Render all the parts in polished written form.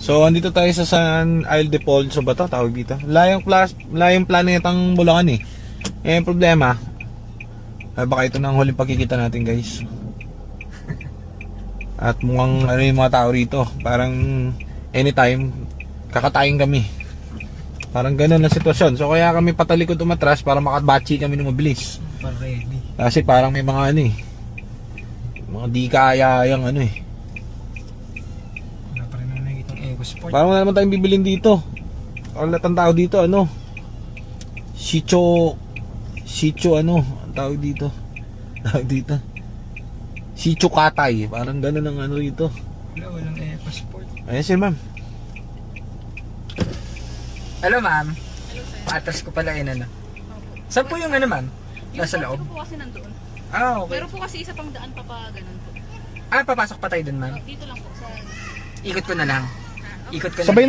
So, andito tayo sa San Ildefonso ba to? Tawag dito. Layong planetang Bulacan eh. Eh, yung problema, baka ito na ang huling pagkikita natin guys. At mukhang ano yung mga tao rito. Parang anytime, kakatayin kami. Parang ganun na sitwasyon. So, kaya kami patalikod umatras para makabatsi kami ng mabilis. Ready. Kasi parang may mga ano eh. Mga di kaya yung ano eh. Wala pa rin naman nakikitang Eco Sport. Parang wala naman tayong bibilin dito. Ang lahat ng tao dito ano, Shicho ano, ang tawag dito. Tawag dito. Shicho Katay, parang gano'n ang ano dito. Walang Eco Sport. Ayan siya ma'am. Hello ma'am. Atras ko pala yun ano. Saan po yung ano ma'am? Nasa loob? Yung po kasi nandoon. Ah, okay. Pero po kasi isa pang daan pa ganun po. Ah, papasok pa tayo dun ma'am. Dito lang po sa... Ikot ko na lang. Ikot ko Sabay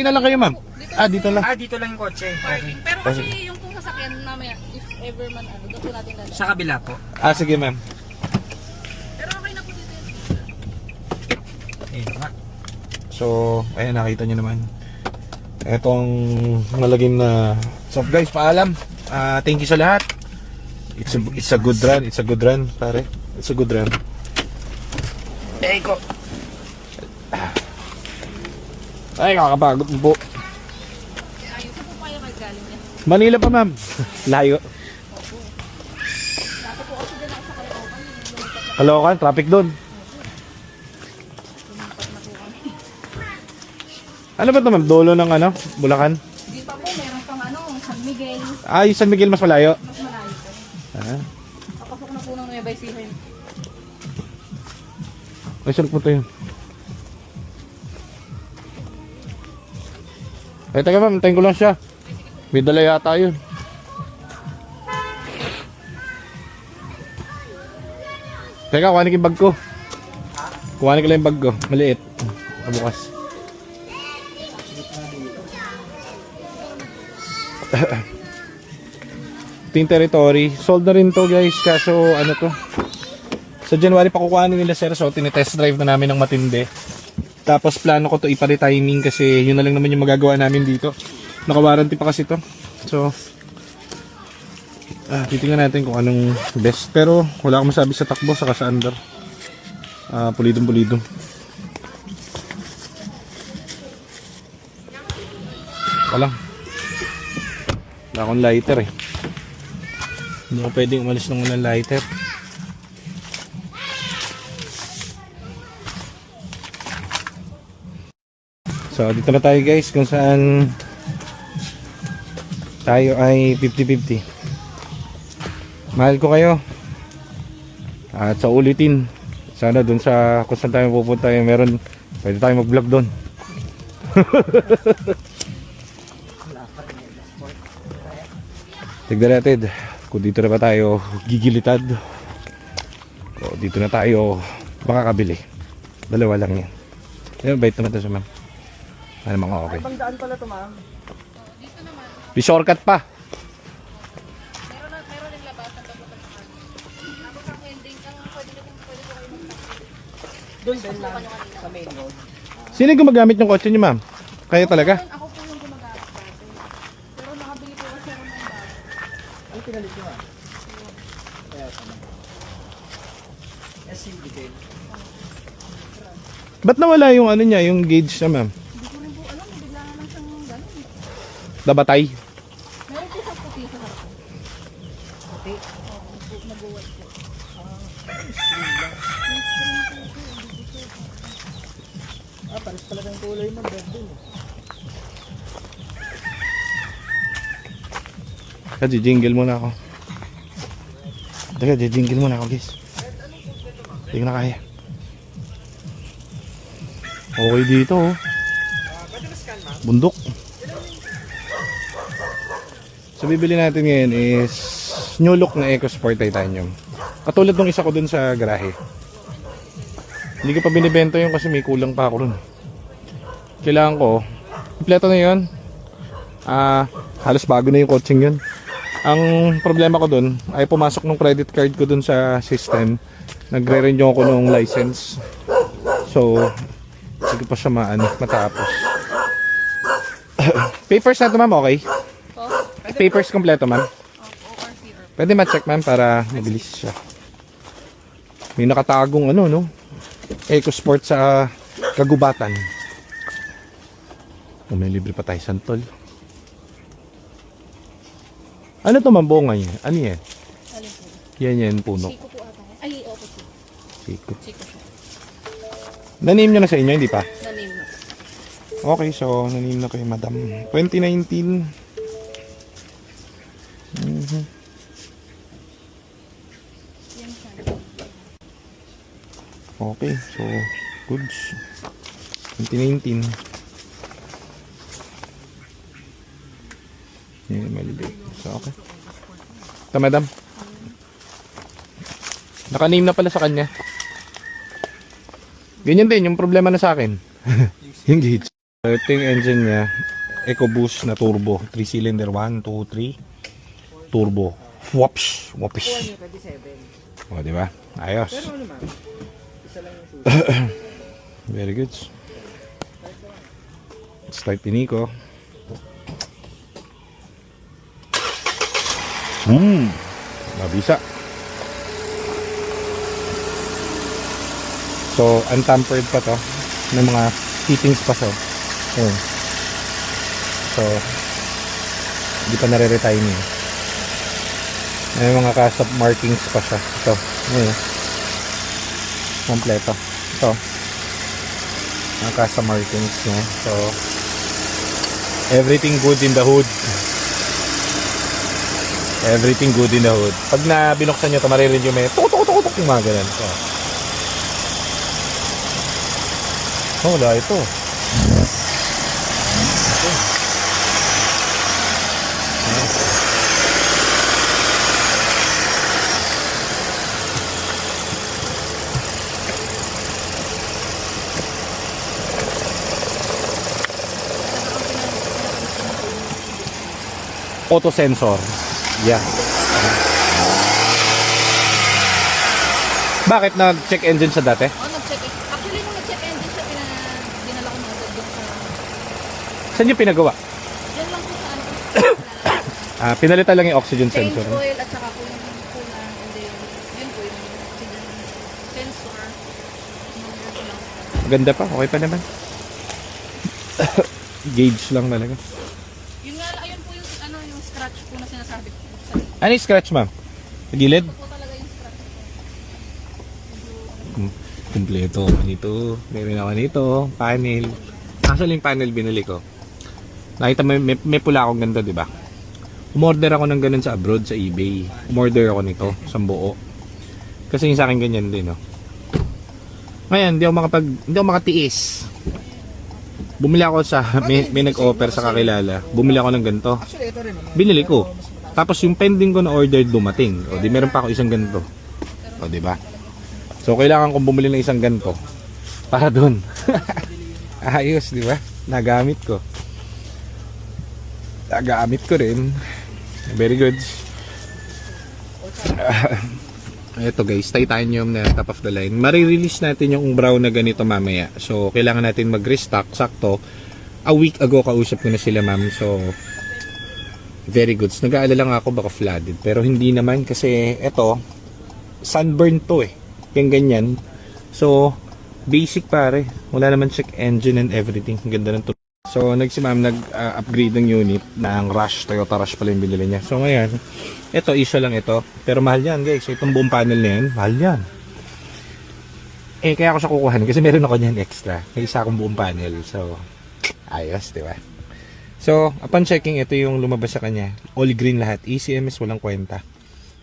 na lang kayo ma'am. Dito lang. Ah, dito lang yung kotse. Okay. parking. Pero kasi yung pong sasakyan mamaya, if ever man ano, doon po natin lalagay. Sa kabila po. Sige ma'am. Pero okay na po dito yun. Ayun nga. So, ayan nakita nyo naman. Etong malagim na. So guys, paalam. Thank you sa lahat. It's a good run. It's a good run, pare. It's a good run. Eco. Ay, kakapagod po. Ayun, saan po kaya maggaling niya? Manila pa, ma'am. Layo. Dapat po kasi din ako sa Caloocan. Caloocan, traffic doon. Ano ba ito, ma'am? Dolo ng ano? Bulacan? Di pa po, meron pang ano, San Miguel. Yung San Miguel mas malayo. Mas malayo po. Papasok na po ng Nueva Ecija. Ay, saan po tayo? Ay, teka ma'am, tayo ko lang siya. May dala yata yun. Teka, kuhanin ko yung bag ko. Kuhanin ko lang yung bag ko. Maliit. Bukas. Ito yung territory. Sold na rin to guys. Kaso ano to, sa January pa kukuhanin nila sir. So tinitest drive na namin ng matindi. Tapos plano ko to ipare-timing kasi yun na lang naman yung magagawa namin dito. Naka-warranty pa kasi to. So titingnan natin kung anong best. Pero wala akong masabi sa takbo saka sa under. Pulidong. Wala akong lighter eh. Hindi ko pwedeng umalis ng walang lighter. So dito na tayo guys kung saan tayo ay 50-50. Mahal ko kayo. At sa ulitin, sana dun sa kung saan tayo pupunta meron, pwede tayo mag vlog dun. Tignan natin kung dito na ba tayo gigilitad o dito na tayo makakabili. Dalawa lang yan. Ayun, bait naman ito siya ma'am. Ano mga okay. Ibang daan pala to ma'am. Dito naman, May shortcut pa. meron din labasan bago pagkakan. Tapos ang ending, ang pwede ko kayo magtaksi. Doon din lang sa main road. Sino yung gumagamit ng kotse niyo ma'am? Kayo talaga? Ako po yung gumagamit dati. Pero nakabili po kasi ako ng bago. Ano pinalit nyo ah? Kaya tama. SUV din. Ba't nawala yung ano niya, yung gauge niya ma'am? Hindi ko rin po alam, bigla na lang siyang gano'n. Nabatay? Meron po siyang puti sa harapan. Puti. Oo, nag-uwat po. Pares pala ng kulay mo. Red din. Kasi jingle muna ako. Teka, jingle muna ako guys. Hindi ko na kaya. Okay dito oh. Bundok. So bibili natin ngayon is new look na EcoSport Titanium. Katulad nung isa ko dun sa garahe. Hindi ko pa binibenta yun kasi may kulang pa ako dun. Kailangan ko, kompleto na yun. Halos bago na yung coaching yun. Ang problema ko dun ay pumasok nung credit card ko dun sa system. Nagre-renew ako nung license. So Hindi ko pa siya matapos. Papers na ito, ma'am, okay? Po? Papers kompleto, ma'am. ORC or Pwede ma-check, ma'am, para mabilis siya. May nakatagong no? EcoSport sa kagubatan. May libre pa tayo santol. Ano to, ma'am, bunga niya? Ano yan? alin po? Yan, puno. Chico po ata. Ay, opo po. Siko. Chico siya. Na-name nyo na sa inyo, hindi pa? Na-name na. Okay, so na-name na kay Madam. 2019. Mhm. Yan siya. Okay, so goods. 2019. Yan, maliliit. So, okay. Ito, madam. Naka-name na pala sa kanya. Ganyan din, yung problema na sa akin. Yung gauge. So, ito yung engine niya. EcoBoost na turbo. 3-cylinder. 1, 2, 3. Turbo. Whoops. Whoopish. O, diba? Ayos. Very good. Start ni Nico. Mabisa. So, untampered pa to. May mga fittings pa so. Ayun. So, hindi pa nare-retime. May mga custom markings pa siya. Ito. Ayun. Kompleto. Ito. Mga custom markings niya. So, everything good in the hood. Everything good in the hood. Pag na binuksan nyo ito, maririnig yung may tuk-tuk-tuk-tuk yung mga ganun. So, wala ito. Auto sensor. Yeah. Bakit nag-check engine sa dati? Oh, nag-check. Actually, nung nag-check engine siya, dinala ko na agad doon sa... Saan yung pinagawa? Diyan lang po sa ano. Pinalitan lang yung oxygen Change sensor. oil at saka po yung kulang. And then, yun po yung oxygen sensor. Ganda pa, okay pa naman. Gauge lang talaga. Yun nga, ayun po yung, ano, yung scratch po na sinasabi ko. Ano yung scratch, ma'am? Sa gilid? Ito po talaga yung scratch. Kumpleto ako nito. Meron ako nito. Panel. Actually yung panel binili ko. Nakita mo, may pula akong ganda, di ba? Umorder ako ng ganun sa abroad, sa eBay. Umorder ako nito, sa buo. Kasi yung sa akin ganyan din, no? Ngayon, hindi ako makatiis. Bumili ako sa, may nag-offer sa kakilala. Bumili ako ng ganito. Binili ko. Tapos yung pending ko na order dumating. O di meron pa ako isang ganito. O di ba? So kailangan kong bumili ng isang ganito para doon. Ayos, di ba? Nagamit ko. Nagamit ko rin. Very good. Ito guys, titanium na top of the line. Marirelease natin yung brown na ganito mamaya. So kailangan natin mag-restock. Sakto. A week ago kausap ko na sila, ma'am. So very good. Nag-aalala lang ako baka flooded. Pero hindi naman kasi ito, sunburn to eh. Yung ganyan. So, basic pare. Wala naman check engine and everything. Ang ganda ng so, nag-upgrade ng unit ng Rush. Toyota Rush pala yung binili niya. So, ngayon, ito, isa lang ito. Pero mahal yan guys. Itong buong panel na yan, mahal yan. Eh, kaya ako siya kukuhan kasi meron ako niyan extra. May isa akong buong panel. So, ayos, di ba? So, upon checking, ito yung lumabas sa kanya. All green lahat. ECM is walang kwenta.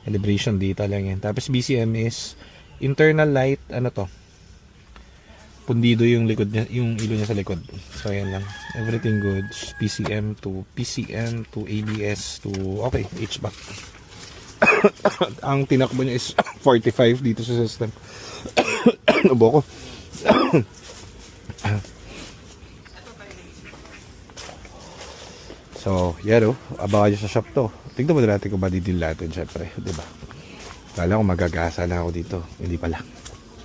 Calibration data lang yan. Tapos BCM is internal light, ano to? Pundido yung likod niya, yung ilo niya sa likod. So, ayan lang. Everything good. PCM to ABS to, okay, HVAC. Ang tinakbo niya is 45 dito sa system. Nabo ko. So, yan o. Abangan nyo sa shop to. Tignan mo na natin kung madidil natin, syempre. Diba? Kala ko magagasa na ako dito. Hindi pala.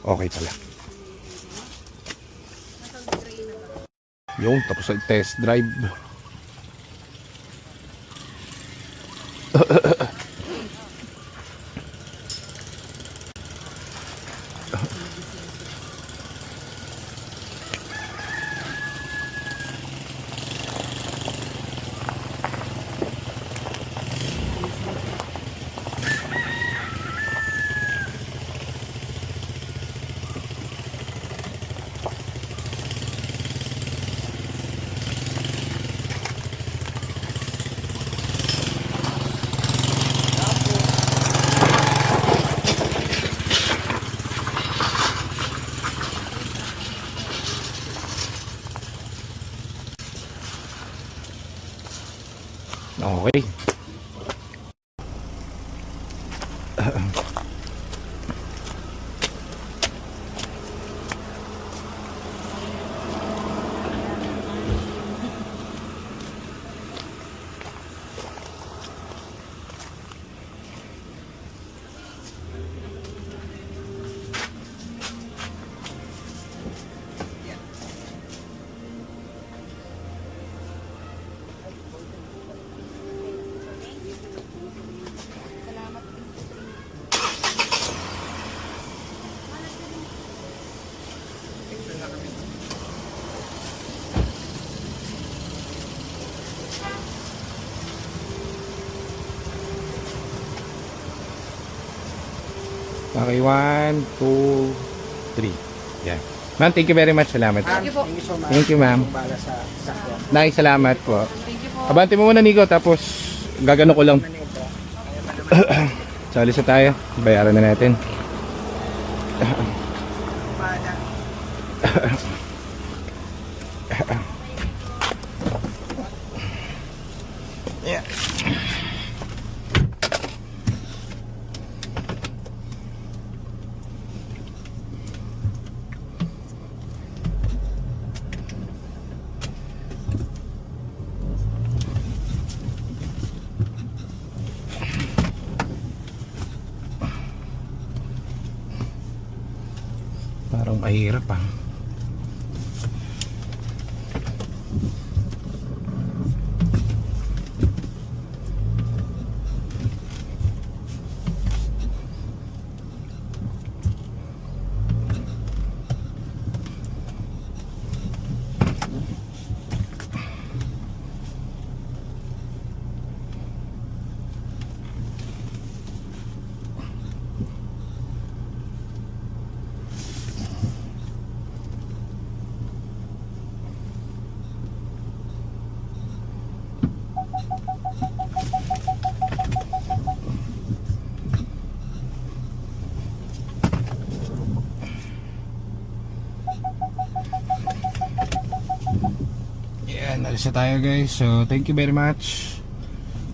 Okay pala. Yung tapos sa test drive. Okay. Salamat. Okay, 1, 2, 3. Yan. Ma'am, thank you very much. Salamat. Ma'am, you po. thank you so much. Thank you, ma'am. Kung bala sa sakyan. Nay, salamat po. Thank you po. Abante mo muna, Nico, tapos gagano ko lang. Manito. Kaya pa naman. Sali sa tayo. Bayaran na natin. Bala. Yeah. Parang mahirap ah. Yan, alis na tayo guys. So, thank you very much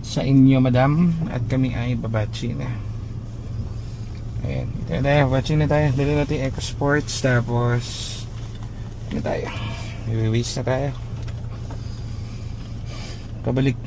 sa inyo, madam. At kami ay babachi na. Ayan, ito na tayo. Babachi na tayo. Dali natin Eco Sports. Tapos, ano tayo? Iwi-waste na tayo. Pabalik.